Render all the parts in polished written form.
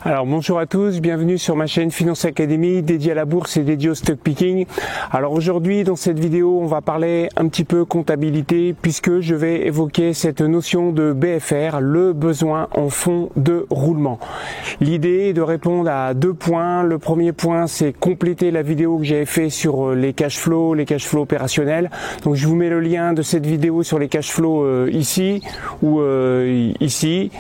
Alors bonjour à tous, bienvenue sur ma chaîne Finance Academy dédiée à la bourse et dédiée au stock picking. Alors aujourd'hui dans cette vidéo on va parler un petit peu comptabilité puisque je vais évoquer cette notion de BFR, le besoin en fonds de roulement. L'idée est de répondre à deux points. Le premier point c'est compléter la vidéo que j'avais fait sur les cash flows opérationnels. Donc je vous mets le lien de cette vidéo sur les cash flows ici ou ici.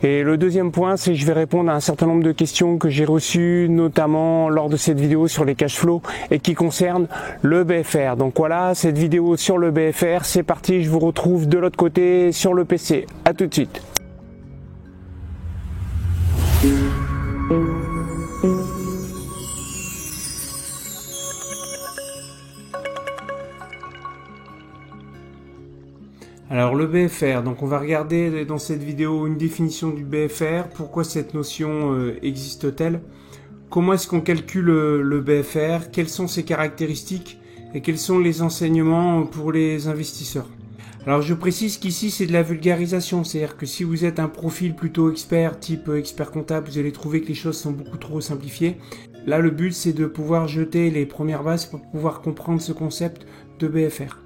Et le deuxième point, c'est que je vais répondre à un certain nombre de questions que j'ai reçues, notamment lors de cette vidéo sur les cash flows et qui concernent le BFR. Donc voilà, cette vidéo sur le BFR, c'est parti, je vous retrouve de l'autre côté sur le PC. À tout de suite. Alors le BFR, donc on va regarder dans cette vidéo une définition du BFR, pourquoi cette notion existe-t-elle, comment est-ce qu'on calcule le BFR, quelles sont ses caractéristiques et quels sont les enseignements pour les investisseurs. Alors je précise qu'ici c'est de la vulgarisation, c'est-à-dire que si vous êtes un profil plutôt expert, type expert comptable, vous allez trouver que les choses sont beaucoup trop simplifiées. Là le but c'est de pouvoir jeter les premières bases pour pouvoir comprendre ce concept de BFR.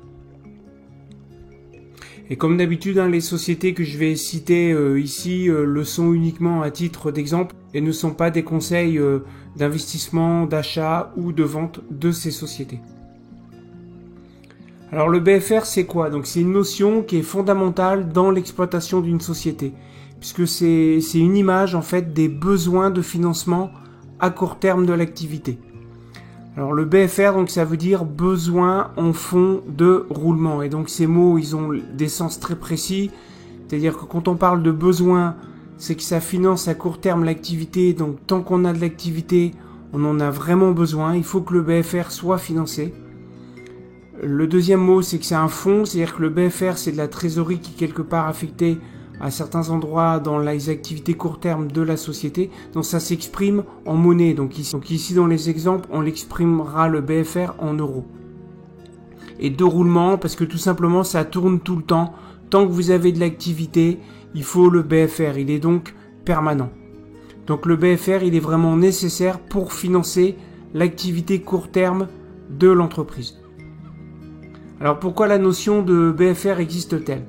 Et comme d'habitude, les sociétés que je vais citer ici le sont uniquement à titre d'exemple et ne sont pas des conseils d'investissement, d'achat ou de vente de ces sociétés. Alors le BFR c'est quoi? Donc c'est une notion qui est fondamentale dans l'exploitation d'une société, puisque c'est une image en fait des besoins de financement à court terme de l'activité. Alors le BFR, donc ça veut dire besoin en fonds de roulement. Et donc ces mots, ils ont des sens très précis. C'est-à-dire que quand on parle de besoin, c'est que ça finance à court terme l'activité. Donc tant qu'on a de l'activité, on en a vraiment besoin. Il faut que le BFR soit financé. Le deuxième mot, c'est que c'est un fonds. C'est-à-dire que le BFR, c'est de la trésorerie qui est quelque part affectée à certains endroits dans les activités court terme de la société. Donc ça s'exprime en monnaie. Donc ici dans les exemples, on l'exprimera le BFR en euros. Et de roulement, parce que tout simplement ça tourne tout le temps. Tant que vous avez de l'activité, il faut le BFR. Il est donc permanent. Donc le BFR, il est vraiment nécessaire pour financer l'activité court terme de l'entreprise. Alors pourquoi la notion de BFR existe-t-elle ?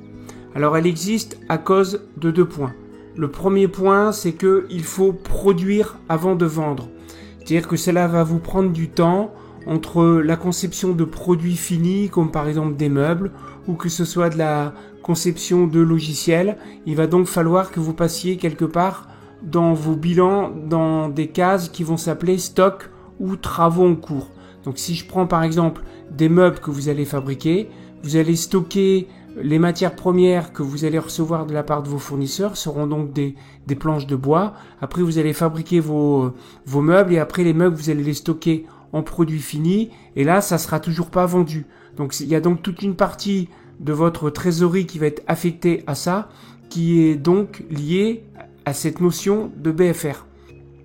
Alors elle existe à cause de deux points. Le premier point, c'est qu'il faut produire avant de vendre. C'est-à-dire que cela va vous prendre du temps entre la conception de produits finis, comme par exemple des meubles, ou que ce soit de la conception de logiciels. Il va donc falloir que vous passiez quelque part dans vos bilans, dans des cases qui vont s'appeler stock ou travaux en cours. Donc si je prends par exemple des meubles que vous allez fabriquer, vous allez stocker les matières premières que vous allez recevoir de la part de vos fournisseurs seront donc des planches de bois. Après, vous allez fabriquer vos meubles et après les meubles, vous allez les stocker en produits finis. Et là, ça sera toujours pas vendu. Donc, il y a donc toute une partie de votre trésorerie qui va être affectée à ça, qui est donc liée à cette notion de BFR.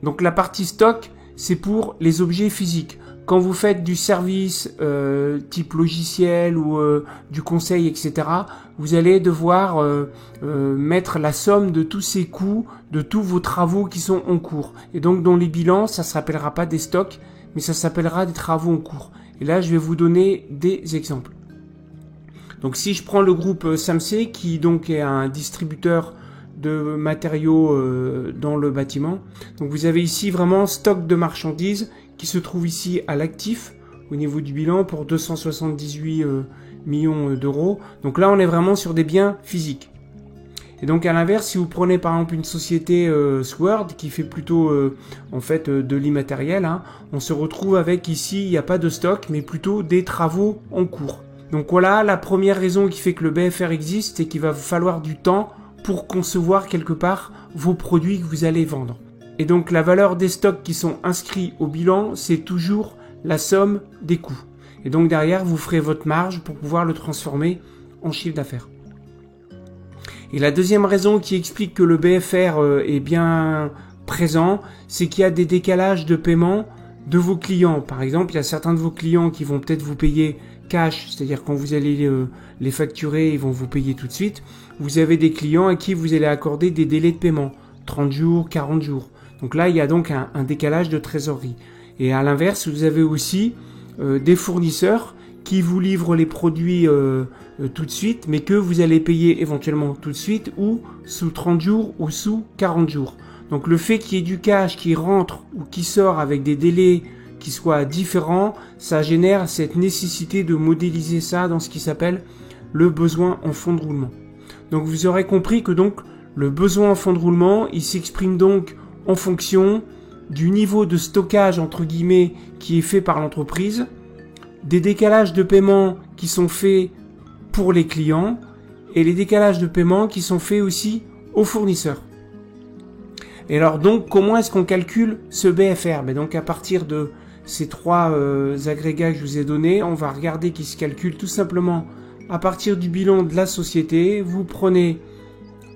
Donc, la partie stock, c'est pour les objets physiques. Quand vous faites du service type logiciel ou du conseil, etc., vous allez devoir mettre la somme de tous ces coûts, de tous vos travaux qui sont en cours. Et donc dans les bilans, ça ne s'appellera pas des stocks, mais ça s'appellera des travaux en cours. Et là, je vais vous donner des exemples. Donc si je prends le groupe Samsey, qui donc est un distributeur de matériaux dans le bâtiment. Donc vous avez ici vraiment stock de marchandises qui se trouve ici à l'actif au niveau du bilan pour 278 millions d'euros. Donc là on est vraiment sur des biens physiques. Et donc à l'inverse, si vous prenez par exemple une société Sword qui fait plutôt en fait de l'immatériel, on se retrouve avec ici, il n'y a pas de stock mais plutôt des travaux en cours. Donc voilà la première raison qui fait que le BFR existe, c'est qu'il va vous falloir du temps pour concevoir quelque part vos produits que vous allez vendre. Et donc la valeur des stocks qui sont inscrits au bilan, c'est toujours la somme des coûts. Et donc derrière, vous ferez votre marge pour pouvoir le transformer en chiffre d'affaires. Et la deuxième raison qui explique que le BFR est bien présent, c'est qu'il y a des décalages de paiement de vos clients. Par exemple, il y a certains de vos clients qui vont peut-être vous payer cash, c'est-à-dire quand vous allez les facturer, ils vont vous payer tout de suite. Vous avez des clients à qui vous allez accorder des délais de paiement, 30 jours, 40 jours. Donc là, il y a donc un décalage de trésorerie. Et à l'inverse, vous avez aussi des fournisseurs qui vous livrent les produits tout de suite, mais que vous allez payer éventuellement tout de suite ou sous 30 jours ou sous 40 jours. Donc le fait qu'il y ait du cash qui rentre ou qui sort avec des délais qui soient différents, ça génère cette nécessité de modéliser ça dans ce qui s'appelle le besoin en fonds de roulement. Donc vous aurez compris que donc le besoin en fonds de roulement, il s'exprime donc en fonction du niveau de stockage entre guillemets qui est fait par l'entreprise, des décalages de paiement qui sont faits pour les clients et les décalages de paiement qui sont faits aussi aux fournisseurs. Et alors donc comment est-ce qu'on calcule ce BFR? Donc à partir de ces trois agrégats que je vous ai donnés, on va regarder qui se calcule tout simplement à partir du bilan de la société. Vous prenez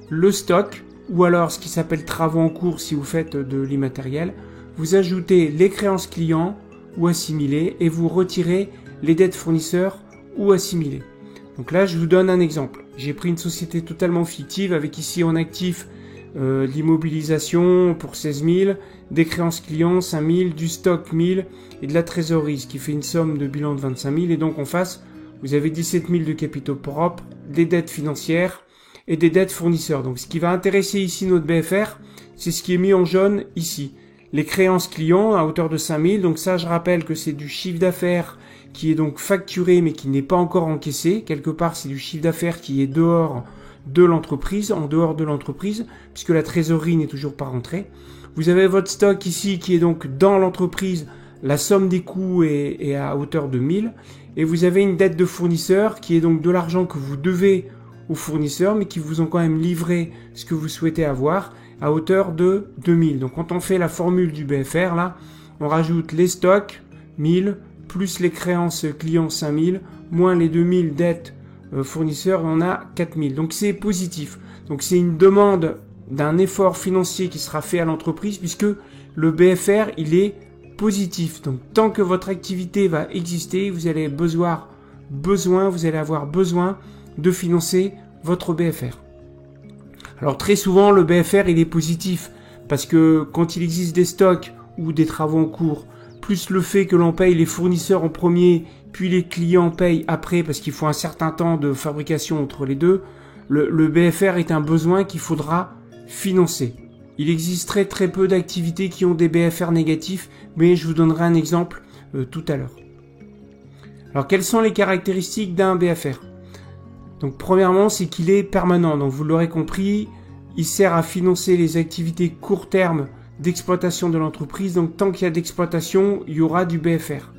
le stock ou alors ce qui s'appelle travaux en cours si vous faites de l'immatériel. Vous ajoutez les créances clients ou assimilées et vous retirez les dettes fournisseurs ou assimilées. Donc là, je vous donne un exemple. J'ai pris une société totalement fictive avec ici en actif l'immobilisation pour 16 000, des créances clients 5 000, du stock 1000 et de la trésorerie, ce qui fait une somme de bilan de 25 000. Et donc en face, vous avez 17 000 de capitaux propres, des dettes financières et des dettes fournisseurs. Donc ce qui va intéresser ici notre BFR, c'est ce qui est mis en jaune ici. Les créances clients à hauteur de 5 000. Donc ça, je rappelle que c'est du chiffre d'affaires qui est donc facturé mais qui n'est pas encore encaissé. Quelque part, c'est du chiffre d'affaires qui est dehors de l'entreprise, en dehors de l'entreprise, puisque la trésorerie n'est toujours pas rentrée. Vous avez votre stock ici qui est donc dans l'entreprise, la somme des coûts est à hauteur de 1000, et vous avez une dette de fournisseur qui est donc de l'argent que vous devez aux fournisseurs, mais qui vous ont quand même livré ce que vous souhaitez avoir, à hauteur de 2000. Donc quand on fait la formule du BFR, là, on rajoute les stocks, 1000, plus les créances clients 5000, moins les 2000 dettes fournisseurs, on a 4000. Donc c'est positif. Donc c'est une demande d'un effort financier qui sera fait à l'entreprise puisque le BFR, il est positif. Donc tant que votre activité va exister, vous allez avoir besoin de financer votre BFR. Alors très souvent, le BFR, il est positif parce que quand il existe des stocks ou des travaux en cours, plus le fait que l'on paye les fournisseurs en premier, puis les clients payent après parce qu'il faut un certain temps de fabrication entre les deux, le BFR est un besoin qu'il faudra financer. Il existerait très peu d'activités qui ont des BFR négatifs, mais je vous donnerai un exemple tout à l'heure. Alors quelles sont les caractéristiques d'un BFR? Donc premièrement, c'est qu'il est permanent. Donc vous l'aurez compris, il sert à financer les activités court terme d'exploitation de l'entreprise. Donc tant qu'il y a d'exploitation, il y aura du BFR.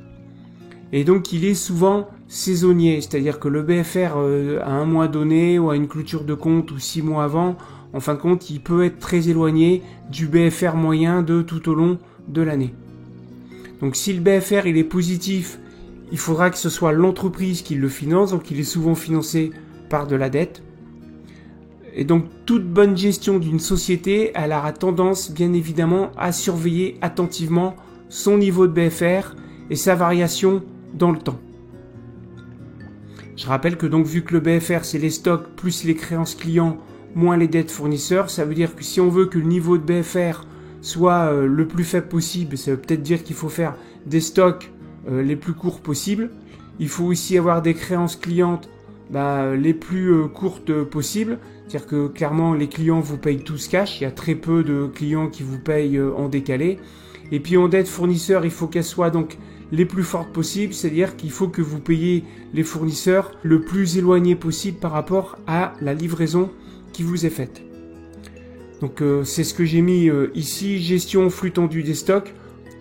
Et donc il est souvent saisonnier, c'est-à-dire que le BFR à un mois donné ou à une clôture de compte ou 6 mois avant, en fin de compte, il peut être très éloigné du BFR moyen de tout au long de l'année. Donc si le BFR il est positif, il faudra que ce soit l'entreprise qui le finance, donc il est souvent financé par de la dette. Et donc toute bonne gestion d'une société, elle aura tendance bien évidemment à surveiller attentivement son niveau de BFR et sa variation dans le temps. Je rappelle que donc vu que le BFR c'est les stocks plus les créances clients moins les dettes fournisseurs, ça veut dire que si on veut que le niveau de BFR soit le plus faible possible, ça veut peut-être dire qu'il faut faire des stocks les plus courts possibles. Il faut aussi avoir des créances clientes les plus courtes possibles. C'est-à-dire que clairement les clients vous payent tous cash, il y a très peu de clients qui vous payent en décalé. Et puis en dette fournisseur, il faut qu'elles soient donc les plus fortes possibles, c'est-à-dire qu'il faut que vous payiez les fournisseurs le plus éloigné possible par rapport à la livraison qui vous est faite. Donc c'est ce que j'ai mis ici, gestion flux tendu des stocks.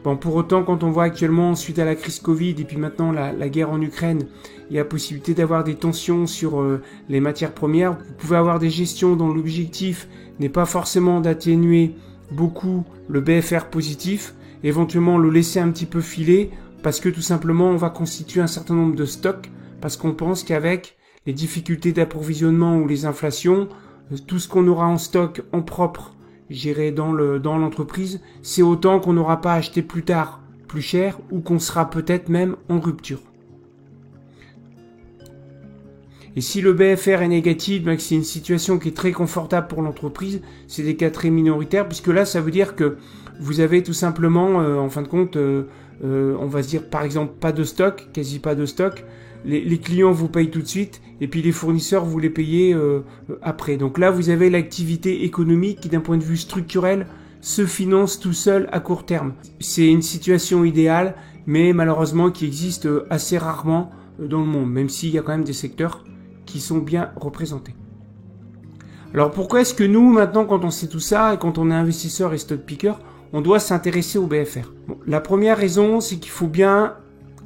Bon, pour autant, quand on voit actuellement, suite à la crise Covid et puis maintenant la guerre en Ukraine, il y a possibilité d'avoir des tensions sur les matières premières. Vous pouvez avoir des gestions dont l'objectif n'est pas forcément d'atténuer beaucoup le BFR positif, éventuellement le laisser un petit peu filer, parce que tout simplement on va constituer un certain nombre de stocks, parce qu'on pense qu'avec les difficultés d'approvisionnement ou les inflations, tout ce qu'on aura en stock en propre, géré dans l'entreprise, c'est autant qu'on n'aura pas acheté plus tard plus cher ou qu'on sera peut-être même en rupture. Et si le BFR est négatif, ben, c'est une situation qui est très confortable pour l'entreprise. C'est des cas très minoritaires, puisque là, ça veut dire que vous avez tout simplement, en fin de compte, on va se dire par exemple pas de stock, quasi pas de stock. Les clients vous payent tout de suite, et puis les fournisseurs, vous les payez après. Donc là, vous avez l'activité économique qui, d'un point de vue structurel, se finance tout seul à court terme. C'est une situation idéale, mais malheureusement qui existe assez rarement dans le monde, même s'il y a quand même des secteurs qui sont bien représentés. Alors pourquoi est-ce que nous, maintenant, quand on sait tout ça, et quand on est investisseur et stock picker, on doit s'intéresser au BFR? Bon, la première raison, c'est qu'il faut bien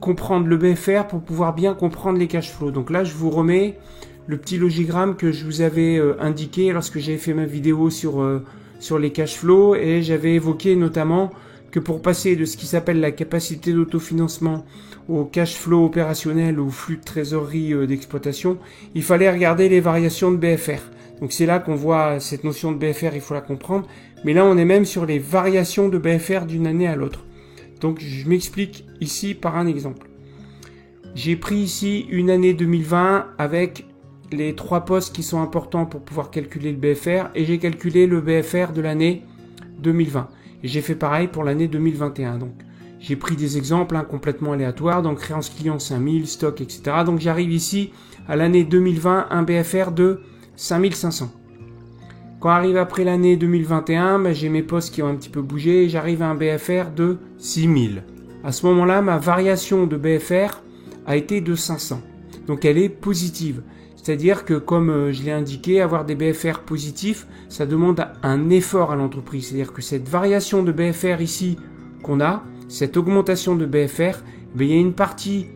comprendre le BFR pour pouvoir bien comprendre les cash flows. Donc là, je vous remets le petit logigramme que je vous avais indiqué lorsque j'avais fait ma vidéo sur les cash flows, et j'avais évoqué notamment que pour passer de ce qui s'appelle la capacité d'autofinancement au cash flow opérationnel, au flux de trésorerie d'exploitation, il fallait regarder les variations de BFR. Donc c'est là qu'on voit cette notion de BFR, il faut la comprendre. Mais là, on est même sur les variations de BFR d'une année à l'autre. Donc je m'explique ici par un exemple. J'ai pris ici une année 2020 avec les 3 postes qui sont importants pour pouvoir calculer le BFR, et j'ai calculé le BFR de l'année 2020. Et j'ai fait pareil pour l'année 2021. Donc j'ai pris des exemples complètement aléatoires, donc créance client 5000, stock, etc. Donc j'arrive ici à l'année 2020, un BFR de 5500. Quand arrive après l'année 2021, ben, j'ai mes postes qui ont un petit peu bougé et j'arrive à un BFR de 6000. À ce moment-là, ma variation de BFR a été de 500. Donc elle est positive. C'est-à-dire que, comme je l'ai indiqué, avoir des BFR positifs, ça demande un effort à l'entreprise. C'est-à-dire que cette variation de BFR ici qu'on a, cette augmentation de BFR, ben, il y a une partie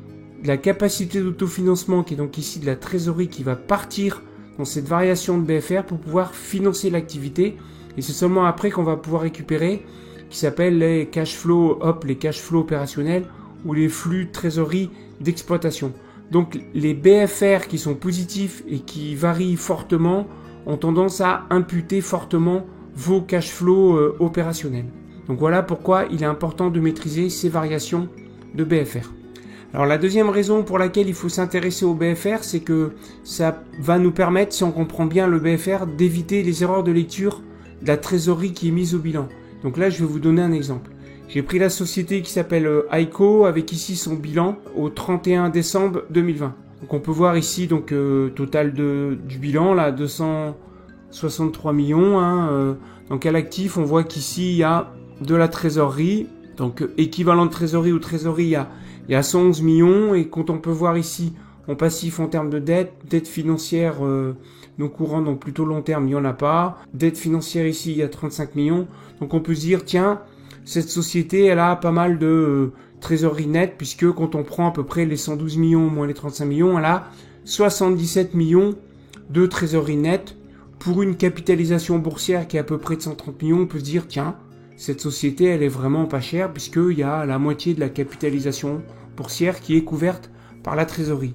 de la capacité d'autofinancement qui est donc ici de la trésorerie qui va partir dans cette variation de BFR pour pouvoir financer l'activité, et c'est seulement après qu'on va pouvoir récupérer qui s'appelle les cash flow les cash flows opérationnels ou les flux de trésorerie d'exploitation. Donc les BFR qui sont positifs et qui varient fortement ont tendance à imputer fortement vos cash flows opérationnels. Donc voilà pourquoi il est important de maîtriser ces variations de BFR. Alors la deuxième raison pour laquelle il faut s'intéresser au BFR, c'est que ça va nous permettre, si on comprend bien le BFR, d'éviter les erreurs de lecture de la trésorerie qui est mise au bilan. Donc là, je vais vous donner un exemple. J'ai pris la société qui s'appelle Aiko, avec ici son bilan au 31 décembre 2020. Donc on peut voir ici donc total du bilan, là 263 millions. Donc à l'actif, on voit qu'ici il y a de la trésorerie, donc équivalent de trésorerie ou trésorerie, il y a 111 millions, et quand on peut voir ici en passif en termes de dette financière non courante, donc plutôt long terme, il n'y en a pas. Dette financière ici, il y a 35 millions. Donc on peut se dire, tiens, cette société, elle a pas mal de trésorerie nette, puisque quand on prend à peu près les 112 millions moins les 35 millions, elle a 77 millions de trésorerie nette. Pour une capitalisation boursière qui est à peu près de 130 millions, on peut se dire, tiens, cette société, elle est vraiment pas chère, puisqu'il y a la moitié de la capitalisation boursière qui est couverte par la trésorerie.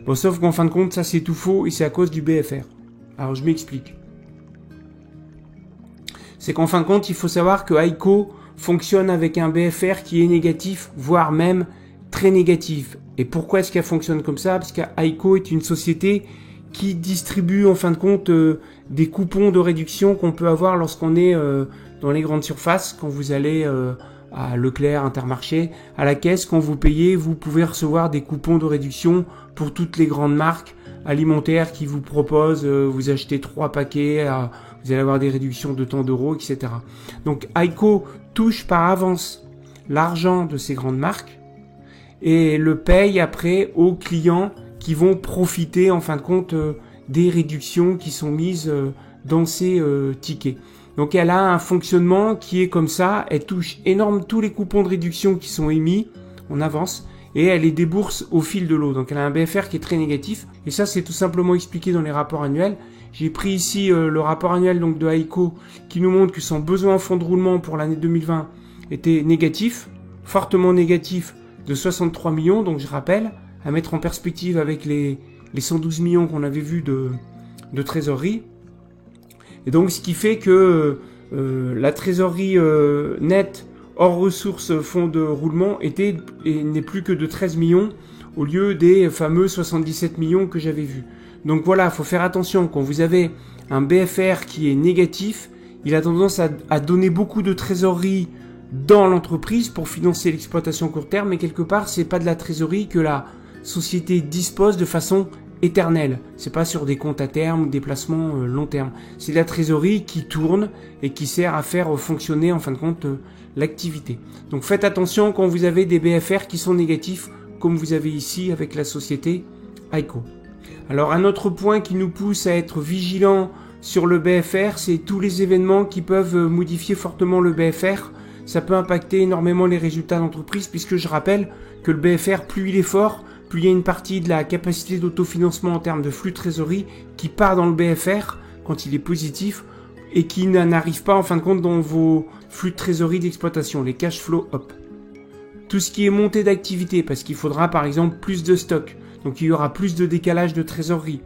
Bon, sauf qu'en fin de compte, ça c'est tout faux, et c'est à cause du BFR. Alors je m'explique. C'est qu'en fin de compte, il faut savoir que Aiko fonctionne avec un BFR qui est négatif, voire même très négatif. Et pourquoi est-ce qu'elle fonctionne comme ça? Parce qu'Aiko est une société qui distribue en fin de compte des coupons de réduction qu'on peut avoir lorsqu'on est dans les grandes surfaces, quand vous allez à Leclerc, Intermarché, à la caisse, quand vous payez, vous pouvez recevoir des coupons de réduction pour toutes les grandes marques alimentaires qui vous proposent, vous achetez 3 paquets, vous allez avoir des réductions de tant d'euros, etc. Donc Aiko touche par avance l'argent de ces grandes marques et le paye après aux clients qui vont profiter en fin de compte des réductions qui sont mises dans ces tickets. Donc elle a un fonctionnement qui est comme ça, elle touche énorme tous les coupons de réduction qui sont émis en avance et elle les débourse au fil de l'eau. Donc elle a un BFR qui est très négatif et ça c'est tout simplement expliqué dans les rapports annuels. J'ai pris ici le rapport annuel donc de Aiko qui nous montre que son besoin en fonds de roulement pour l'année 2020 était négatif, fortement négatif de 63 millions, donc je rappelle, à mettre en perspective avec les 112 millions qu'on avait vus de trésorerie. Et donc ce qui fait que la trésorerie nette hors ressources fonds de roulement n'est plus que de 13 millions au lieu des fameux 77 millions que j'avais vus. Donc voilà, il faut faire attention. Quand vous avez un BFR qui est négatif, il a tendance à donner beaucoup de trésorerie dans l'entreprise pour financer l'exploitation court terme, mais quelque part, c'est pas de la trésorerie que la société dispose de façon éternelle. C'est pas sur des comptes à terme ou des placements long terme. C'est de la trésorerie qui tourne et qui sert à faire fonctionner en fin de compte l'activité. Donc faites attention quand vous avez des BFR qui sont négatifs, comme vous avez ici avec la société Aiko. Alors un autre point qui nous pousse à être vigilant sur le BFR, c'est tous les événements qui peuvent modifier fortement le BFR. Ça peut impacter énormément les résultats d'entreprise, puisque je rappelle que le BFR, plus il est fort, plus il y a une partie de la capacité d'autofinancement en termes de flux de trésorerie qui part dans le BFR quand il est positif et qui n'arrive pas en fin de compte dans vos flux de trésorerie d'exploitation, les cash flow up. Tout ce qui est montée d'activité, parce qu'il faudra par exemple plus de stock, donc il y aura plus de décalage de trésorerie.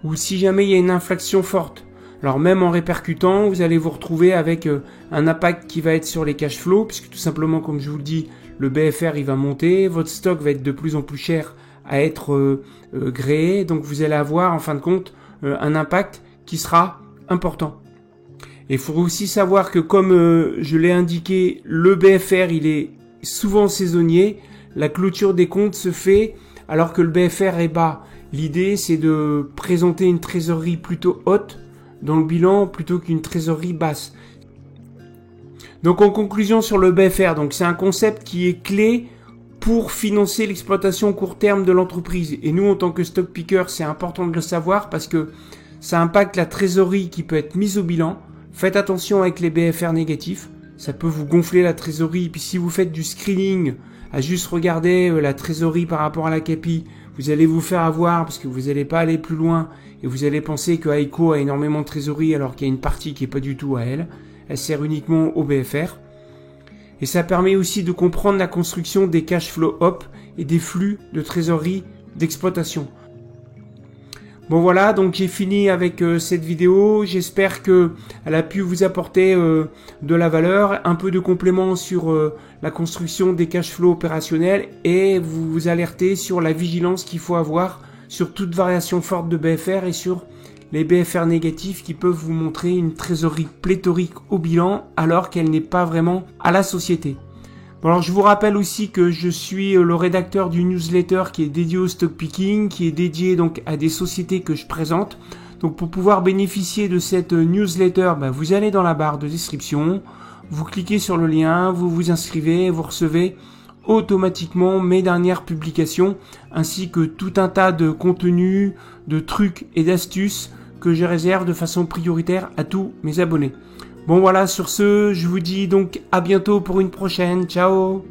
Ou si jamais il y a une inflation forte, alors même en répercutant, vous allez vous retrouver avec un impact qui va être sur les cash flows, puisque tout simplement, comme je vous le dis, le BFR il va monter, votre stock va être de plus en plus cher à être gréé, donc vous allez avoir en fin de compte un impact qui sera important. Et il faut aussi savoir que comme je l'ai indiqué, le BFR il est souvent saisonnier, la clôture des comptes se fait alors que le BFR est bas. L'idée c'est de présenter une trésorerie plutôt haute dans le bilan plutôt qu'une trésorerie basse. Donc en conclusion sur le BFR, donc c'est un concept qui est clé pour financer l'exploitation court terme de l'entreprise. Et nous en tant que stock picker, c'est important de le savoir parce que ça impacte la trésorerie qui peut être mise au bilan. Faites attention avec les BFR négatifs, ça peut vous gonfler la trésorerie. Puis si vous faites du screening à juste regarder la trésorerie par rapport à la CAPI, vous allez vous faire avoir parce que vous n'allez pas aller plus loin et vous allez penser que Aiko a énormément de trésorerie alors qu'il y a une partie qui n'est pas du tout à elle. Elle sert uniquement au BFR. Et ça permet aussi de comprendre la construction des cash flow up et des flux de trésorerie d'exploitation. Bon voilà, donc j'ai fini avec cette vidéo. J'espère que elle a pu vous apporter de la valeur, un peu de complément sur la construction des cash flows opérationnels et vous alerter sur la vigilance qu'il faut avoir sur toute variation forte de BFR et sur les BFR négatifs qui peuvent vous montrer une trésorerie pléthorique au bilan alors qu'elle n'est pas vraiment à la société. Bon alors je vous rappelle aussi que je suis le rédacteur du newsletter qui est dédié au stock picking, qui est dédié donc à des sociétés que je présente. Donc pour pouvoir bénéficier de cette newsletter, vous allez dans la barre de description, vous cliquez sur le lien, vous vous inscrivez, vous recevez automatiquement mes dernières publications ainsi que tout un tas de contenus, de trucs et d'astuces que je réserve de façon prioritaire à tous mes abonnés. Bon voilà, sur ce, je vous dis donc à bientôt pour une prochaine. Ciao!